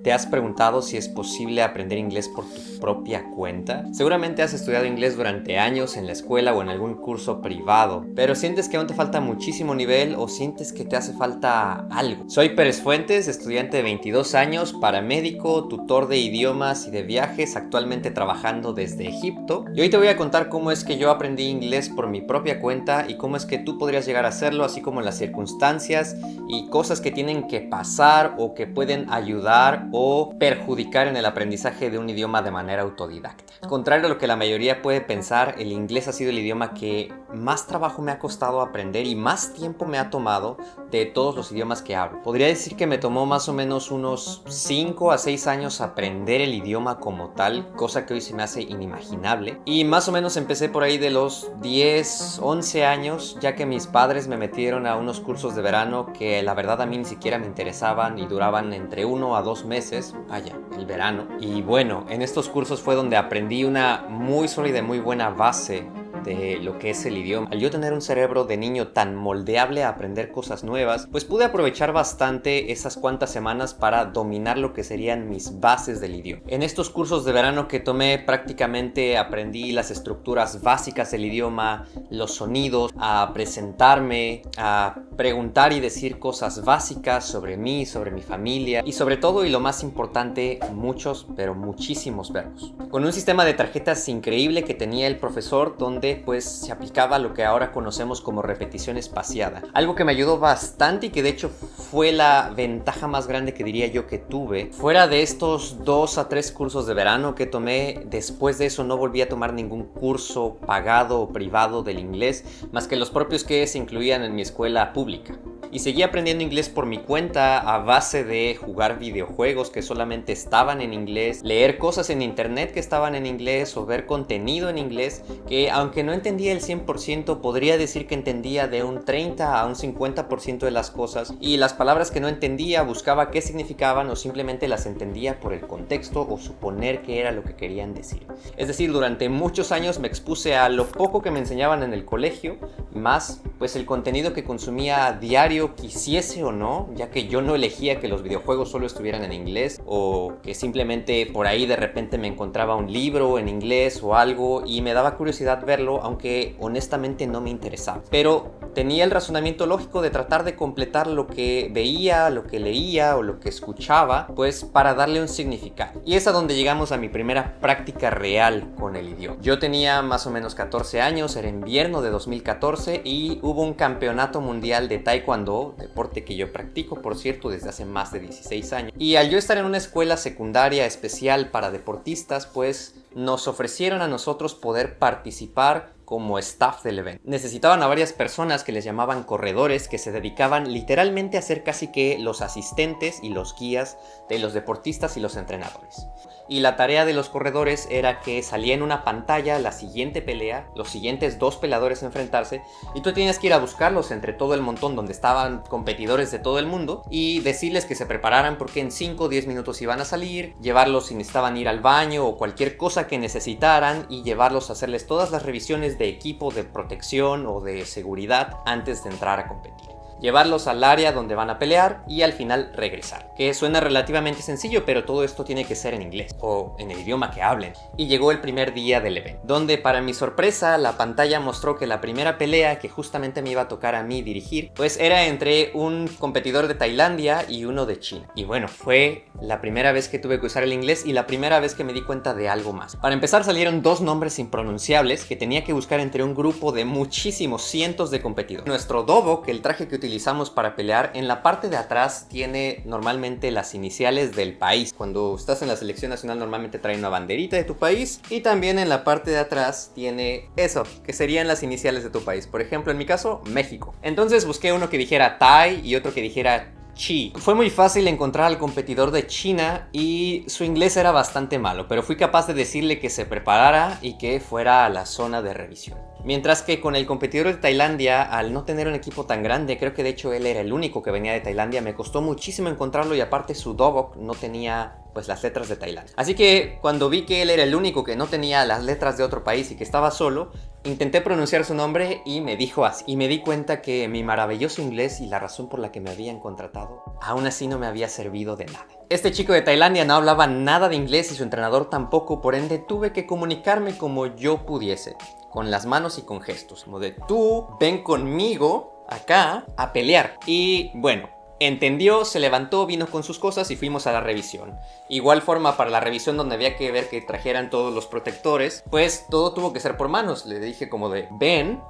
¿Te has preguntado si es posible aprender inglés por tu propia cuenta? Seguramente has estudiado inglés durante años en la escuela o en algún curso privado, pero sientes que aún te falta muchísimo nivel o sientes que te hace falta algo. Soy Pérez Fuentes, estudiante de 22 años, paramédico, tutor de idiomas y de viajes, actualmente trabajando desde Egipto. Y hoy te voy a contar cómo es que yo aprendí inglés por mi propia cuenta y cómo es que tú podrías llegar a hacerlo, así como las circunstancias y cosas que tienen que pasar o que pueden ayudar o perjudicar en el aprendizaje de un idioma de manera autodidacta. Contrario a lo que la mayoría puede pensar, el inglés ha sido el idioma que más trabajo me ha costado aprender y más tiempo me ha tomado de todos los idiomas que hablo. Podría decir que me tomó más o menos unos 5 a 6 años aprender el idioma como tal, cosa que hoy se me hace inimaginable. Y más o menos empecé por ahí de los 10, 11 años, ya que mis padres me metieron a unos cursos de verano que la verdad a mí ni siquiera me interesaban y duraban entre 1 a 2 meses, vaya, el verano. Y bueno, en estos cursos fue donde aprendí una muy sólida y muy buena base de lo que es el idioma. Al yo tener un cerebro de niño tan moldeable a aprender cosas nuevas, pues pude aprovechar bastante esas cuantas semanas para dominar lo que serían mis bases del idioma. En estos cursos de verano que tomé, prácticamente aprendí las estructuras básicas del idioma, los sonidos, a presentarme, a preguntar y decir cosas básicas sobre mí, sobre mi familia y sobre todo, y lo más importante, muchos, pero muchísimos verbos. Con un sistema de tarjetas increíble que tenía el profesor, donde pues se aplicaba lo que ahora conocemos como repetición espaciada. Algo que me ayudó bastante y que de hecho fue la ventaja más grande que diría yo que tuve. Fuera de estos 2 a 3 cursos de verano que tomé, después de eso no volví a tomar ningún curso pagado o privado del inglés, más que los propios que se incluían en mi escuela pública. Y seguí aprendiendo inglés por mi cuenta a base de jugar videojuegos que solamente estaban en inglés, leer cosas en internet que estaban en inglés o ver contenido en inglés que, aunque no entendía el 100%, podría decir que entendía de un 30 a un 50% de las cosas, y las palabras que no entendía buscaba qué significaban o simplemente las entendía por el contexto o suponer que era lo que querían decir. Es decir, durante muchos años me expuse a lo poco que me enseñaban en el colegio, más pues el contenido que consumía a diario, quisiese o no, ya que yo no elegía que los videojuegos solo estuvieran en inglés o que simplemente por ahí de repente me encontraba un libro en inglés o algo y me daba curiosidad verlo, aunque honestamente no me interesaba. Pero tenía el razonamiento lógico de tratar de completar lo que veía, lo que leía o lo que escuchaba, pues para darle un significado. Y es a donde llegamos a mi primera práctica real con el idioma. Yo tenía más o menos 14 años, era invierno de 2014 y hubo un campeonato mundial de taekwondo, deporte que yo practico, por cierto, desde hace más de 16 años. Y al yo estar en una escuela secundaria especial para deportistas, pues nos ofrecieron a nosotros poder participar como staff del evento. Necesitaban a varias personas que les llamaban corredores, que se dedicaban literalmente a ser casi que los asistentes y los guías de los deportistas y los entrenadores. Y la tarea de los corredores era que salía en una pantalla la siguiente pelea, los siguientes 2 peleadores a enfrentarse, y tú tenías que ir a buscarlos entre todo el montón donde estaban competidores de todo el mundo y decirles que se prepararan porque en 5 o 10 minutos iban a salir, llevarlos si necesitaban ir al baño o cualquier cosa que necesitaran y llevarlos a hacerles todas las revisiones de equipo de protección o de seguridad antes de entrar a competir. Llevarlos al área donde van a pelear y al final regresar. Que suena relativamente sencillo, pero todo esto tiene que ser en inglés o en el idioma que hablen. Y llegó el primer día del evento, donde para mi sorpresa la pantalla mostró que la primera pelea que justamente me iba a tocar a mí dirigir, pues era entre un competidor de Tailandia y uno de China. Y bueno, fue la primera vez que tuve que usar el inglés y la primera vez que me di cuenta de algo más. Para empezar, salieron 2 nombres impronunciables que tenía que buscar entre un grupo de muchísimos cientos de competidores. Nuestro dobok, el traje que utilizamos para pelear, en la parte de atrás tiene normalmente las iniciales del país. Cuando estás en la selección nacional normalmente trae una banderita de tu país y también en la parte de atrás tiene eso, que serían las iniciales de tu país. Por ejemplo, en mi caso, México. Entonces busqué uno que dijera Thai y otro que dijera Chi. Fue muy fácil encontrar al competidor de China y su inglés era bastante malo, pero fui capaz de decirle que se preparara y que fuera a la zona de revisión. Mientras que con el competidor de Tailandia, al no tener un equipo tan grande, creo que de hecho él era el único que venía de Tailandia, me costó muchísimo encontrarlo y aparte su dobok no tenía pues las letras de Tailandia. Así que cuando vi que él era el único que no tenía las letras de otro país y que estaba solo, intenté pronunciar su nombre y me dijo así. Y me di cuenta que mi maravilloso inglés y la razón por la que me habían contratado, aún así no me había servido de nada. Este chico de Tailandia no hablaba nada de inglés y su entrenador tampoco, por ende tuve que comunicarme como yo pudiese, con las manos y con gestos, como de tú ven conmigo acá a pelear. Y bueno, entendió, se levantó, vino con sus cosas y fuimos a la revisión. Igual forma para la revisión donde había que ver que trajeran todos los protectores, pues todo tuvo que ser por manos. Le dije como de ven,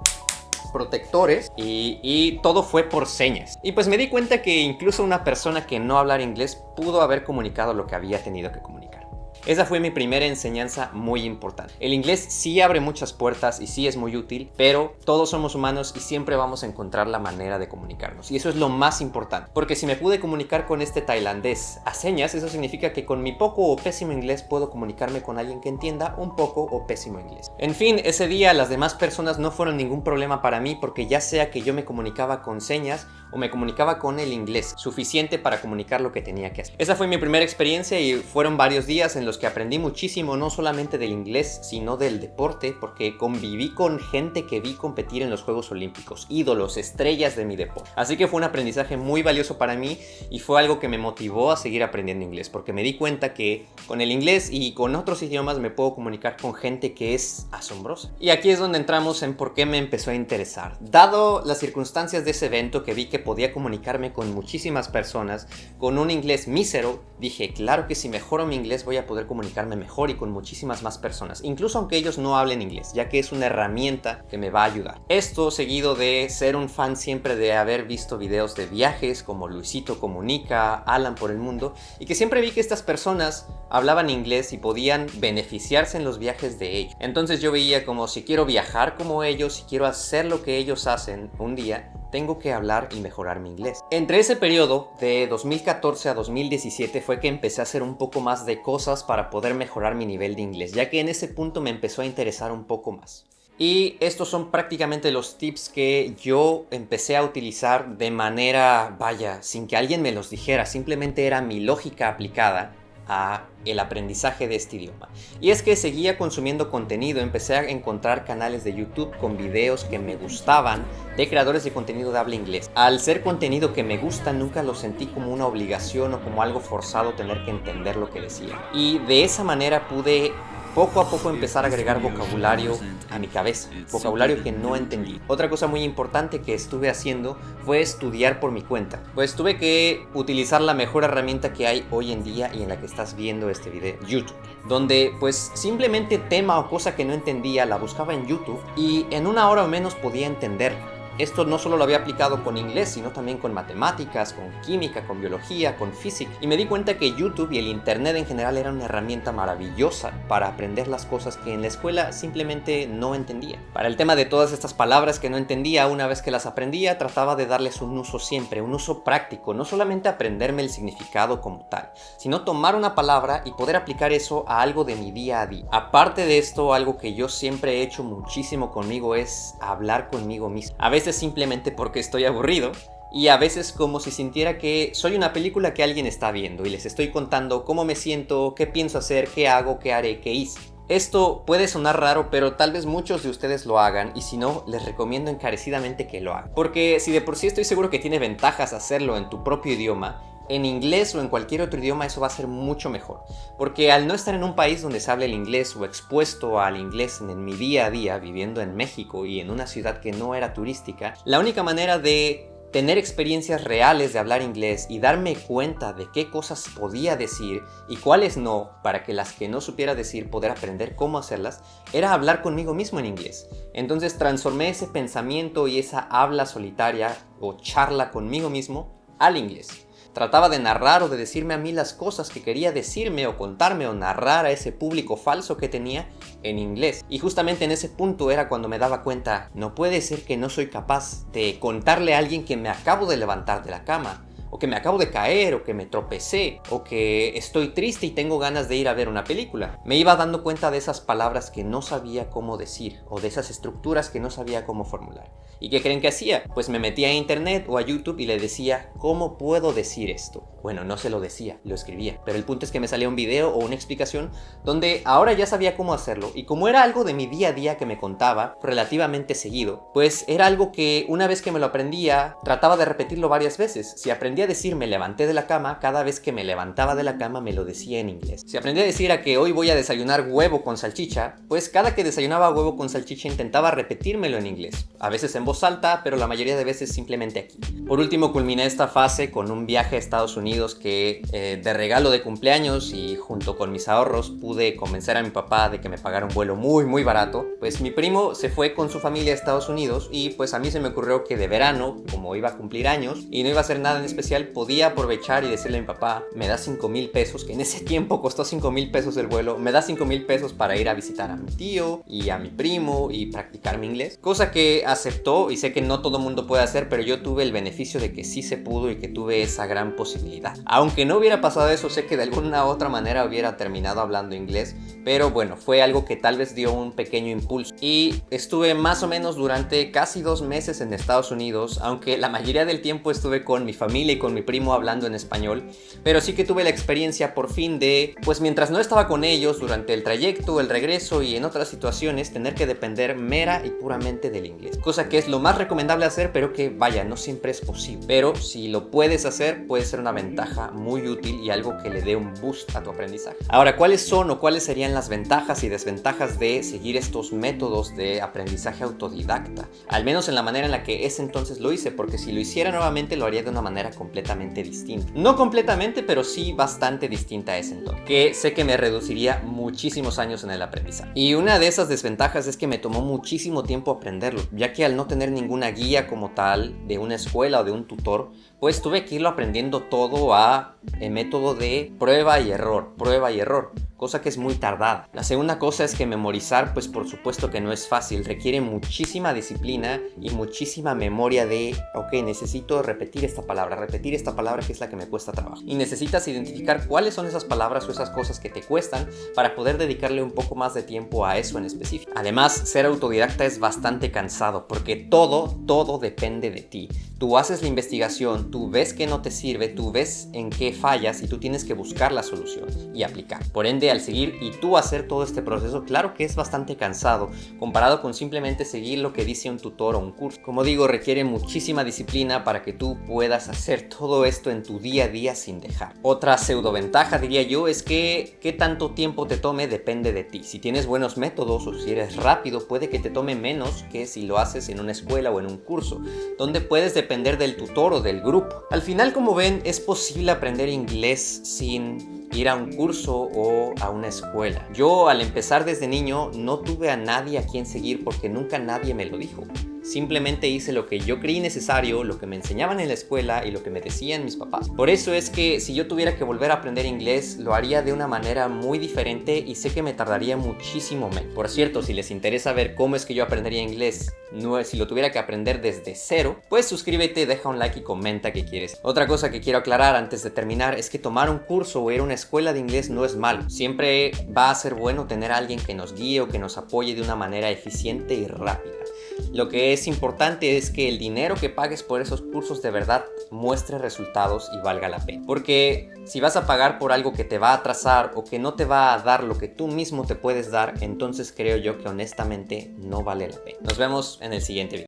protectores, y todo fue por señas. Y pues me di cuenta que incluso una persona que no hablara inglés pudo haber comunicado lo que había tenido que comunicar. Esa fue mi primera enseñanza muy importante. El inglés sí abre muchas puertas y sí es muy útil, pero todos somos humanos y siempre vamos a encontrar la manera de comunicarnos. Y eso es lo más importante, porque si me pude comunicar con este tailandés a señas, eso significa que con mi poco o pésimo inglés puedo comunicarme con alguien que entienda un poco o pésimo inglés. En fin, ese día las demás personas no fueron ningún problema para mí, porque ya sea que yo me comunicaba con señas o me comunicaba con el inglés, suficiente para comunicar lo que tenía que hacer. Esa fue mi primera experiencia y fueron varios días en los que aprendí muchísimo, no solamente del inglés, sino del deporte, porque conviví con gente que vi competir en los Juegos Olímpicos, ídolos, estrellas de mi deporte. Así que fue un aprendizaje muy valioso para mí y fue algo que me motivó a seguir aprendiendo inglés, porque me di cuenta que con el inglés y con otros idiomas me puedo comunicar con gente que es asombrosa. Y aquí es donde entramos en por qué me empezó a interesar. Dado las circunstancias de ese evento, que vi que podía comunicarme con muchísimas personas con un inglés mísero, dije, claro que si mejoro mi inglés voy a poder comunicarme mejor y con muchísimas más personas, incluso aunque ellos no hablen inglés, ya que es una herramienta que me va a ayudar. Esto seguido de ser un fan siempre de haber visto videos de viajes como Luisito Comunica, Alan por el Mundo, y que siempre vi que estas personas hablaban inglés y podían beneficiarse en los viajes de ellos. Entonces yo veía como si quiero viajar como ellos, si quiero hacer lo que ellos hacen un día, tengo que hablar y mejorar mi inglés. Entre ese periodo de 2014 a 2017 fue que empecé a hacer un poco más de cosas para poder mejorar mi nivel de inglés, ya que en ese punto me empezó a interesar un poco más. Y estos son prácticamente los tips que yo empecé a utilizar de manera, vaya, sin que alguien me los dijera, simplemente era mi lógica aplicada a el aprendizaje de este idioma. Y es que seguía consumiendo contenido, empecé a encontrar canales de YouTube con videos que me gustaban de creadores de contenido de habla inglés. Al ser contenido que me gusta, nunca lo sentí como una obligación o como algo forzado tener que entender lo que decía. Y de esa manera pude poco a poco empezar a agregar vocabulario a mi cabeza, vocabulario que no entendí. Otra cosa muy importante que estuve haciendo fue estudiar por mi cuenta, pues tuve que utilizar la mejor herramienta que hay hoy en día y en la que estás viendo este video, YouTube, donde pues simplemente tema o cosa que no entendía la buscaba en YouTube y en una hora o menos podía entenderla. Esto no solo lo había aplicado con inglés, sino también con matemáticas, con química, con biología, con física. Y me di cuenta que YouTube y el internet en general eran una herramienta maravillosa para aprender las cosas que en la escuela simplemente no entendía. Para el tema de todas estas palabras que no entendía, una vez que las aprendía, trataba de darles un uso siempre, un uso práctico. No solamente aprenderme el significado como tal, sino tomar una palabra y poder aplicar eso a algo de mi día a día. Aparte de esto, algo que yo siempre he hecho muchísimo conmigo es hablar conmigo mismo. A veces simplemente porque estoy aburrido y a veces como si sintiera que soy una película que alguien está viendo y les estoy contando cómo me siento, qué pienso hacer, qué hago, qué haré, qué hice. Esto puede sonar raro, pero tal vez muchos de ustedes lo hagan y si no, les recomiendo encarecidamente que lo hagan. Porque si de por sí estoy seguro que tiene ventajas hacerlo en tu propio idioma, en inglés o en cualquier otro idioma eso va a ser mucho mejor, porque al no estar en un país donde se hable el inglés o expuesto al inglés en mi día a día viviendo en México y en una ciudad que no era turística, la única manera de tener experiencias reales de hablar inglés y darme cuenta de qué cosas podía decir y cuáles no, para que las que no supiera decir poder aprender cómo hacerlas, era hablar conmigo mismo en inglés. Entonces transformé ese pensamiento y esa habla solitaria o charla conmigo mismo al inglés. Trataba de narrar o de decirme a mí las cosas que quería decirme o contarme o narrar a ese público falso que tenía en inglés. Y justamente en ese punto era cuando me daba cuenta, no puede ser que no soy capaz de contarle a alguien que me acabo de levantar de la cama, o que me acabo de caer, o que me tropecé, o que estoy triste y tengo ganas de ir a ver una película. Me iba dando cuenta de esas palabras que no sabía cómo decir, o de esas estructuras que no sabía cómo formular. ¿Y qué creen que hacía? Pues me metía a internet o a YouTube y le decía, ¿cómo puedo decir esto? Bueno, no se lo decía, lo escribía. Pero el punto es que me salía un video o una explicación donde ahora ya sabía cómo hacerlo. Y como era algo de mi día a día que me contaba relativamente seguido, pues era algo que una vez que me lo aprendía, trataba de repetirlo varias veces. Si aprendí a decir me levanté de la cama, cada vez que me levantaba de la cama me lo decía en inglés. Si aprendí a decir a que hoy voy a desayunar huevo con salchicha, pues cada que desayunaba huevo con salchicha intentaba repetírmelo en inglés. A veces en voz alta, pero la mayoría de veces simplemente aquí. Por último, culminé esta fase con un viaje a Estados Unidos que de regalo de cumpleaños y junto con mis ahorros pude convencer a mi papá de que me pagara un vuelo muy barato. Pues mi primo se fue con su familia a Estados Unidos y pues a mí se me ocurrió que de verano, como iba a cumplir años y no iba a hacer nada en especial, podía aprovechar y decirle a mi papá, me da 5,000 pesos, que en ese tiempo costó 5,000 pesos el vuelo, me da 5,000 pesos para ir a visitar a mi tío y a mi primo y practicar mi inglés. Cosa que aceptó y sé que no todo mundo puede hacer, pero yo tuve el beneficio de que sí se pudo y que tuve esa gran posibilidad. Aunque no hubiera pasado eso, sé que de alguna u otra manera hubiera terminado hablando inglés, pero bueno, fue algo que tal vez dio un pequeño impulso. Y estuve más o menos durante casi 2 meses en Estados Unidos, aunque la mayoría del tiempo estuve con mi familia y con mi primo hablando en español, pero sí que tuve la experiencia por fin de, pues mientras no estaba con ellos durante el trayecto, el regreso y en otras situaciones, tener que depender mera y puramente del inglés. Cosa que es lo más recomendable hacer, pero que vaya, no siempre es posible. Pero si lo puedes hacer, puede ser una ventaja muy útil y algo que le dé un boost a tu aprendizaje. Ahora, ¿cuáles son o cuáles serían las ventajas y desventajas de seguir estos métodos de aprendizaje autodidacta? Al menos en la manera en la que ese entonces lo hice, porque si lo hiciera nuevamente lo haría de una manera completamente distinta. No completamente, pero sí bastante distinta a ese entonces, que sé que me reduciría muchísimos años en el aprendizaje. Y una de esas desventajas es que me tomó muchísimo tiempo aprenderlo, ya que al no tener ninguna guía como tal de una escuela o de un tutor, pues tuve que irlo aprendiendo todo a método de prueba y error, cosa que es muy tardada. La segunda cosa es que memorizar, pues por supuesto que no es fácil, requiere muchísima disciplina y muchísima memoria de, ok, necesito repetir esta palabra que es la que me cuesta trabajo. Y necesitas identificar cuáles son esas palabras o esas cosas que te cuestan para poder dedicarle un poco más de tiempo a eso en específico. Además, ser autodidacta es bastante cansado porque todo depende de ti. Tú haces la investigación, tú ves que no te sirve, tú ves en qué fallas y tú tienes que buscar la solución y aplicar. Por ende, al seguir y tú hacer todo este proceso, claro que es bastante cansado comparado con simplemente seguir lo que dice un tutor o un curso. Como digo, requiere muchísima disciplina para que tú puedas hacer todo esto en tu día a día sin dejar. Otra pseudoventaja, diría yo, es que qué tanto tiempo te tome depende de ti. Si tienes buenos métodos o si eres rápido, puede que te tome menos que si lo haces en una escuela o en un curso, donde puedes depender del tutor o del grupo. Al final, como ven, es posible aprender inglés sin ir a un curso o a una escuela. Yo, al empezar desde niño, no tuve a nadie a quien seguir porque nunca nadie me lo dijo. Simplemente hice lo que yo creí necesario, lo que me enseñaban en la escuela y lo que me decían mis papás. Por eso es que si yo tuviera que volver a aprender inglés, lo haría de una manera muy diferente y sé que me tardaría muchísimo menos. Por cierto, si les interesa ver cómo es que yo aprendería inglés, si lo tuviera que aprender desde cero, pues suscríbete, deja un like y comenta qué quieres. Otra cosa que quiero aclarar antes de terminar es que tomar un curso o ir a una escuela de inglés no es malo. Siempre va a ser bueno tener a alguien que nos guíe o que nos apoye de una manera eficiente y rápida. Lo que es importante es que el dinero que pagues por esos cursos de verdad muestre resultados y valga la pena. Porque si vas a pagar por algo que te va a atrasar o que no te va a dar lo que tú mismo te puedes dar, entonces creo yo que honestamente no vale la pena. Nos vemos en el siguiente video.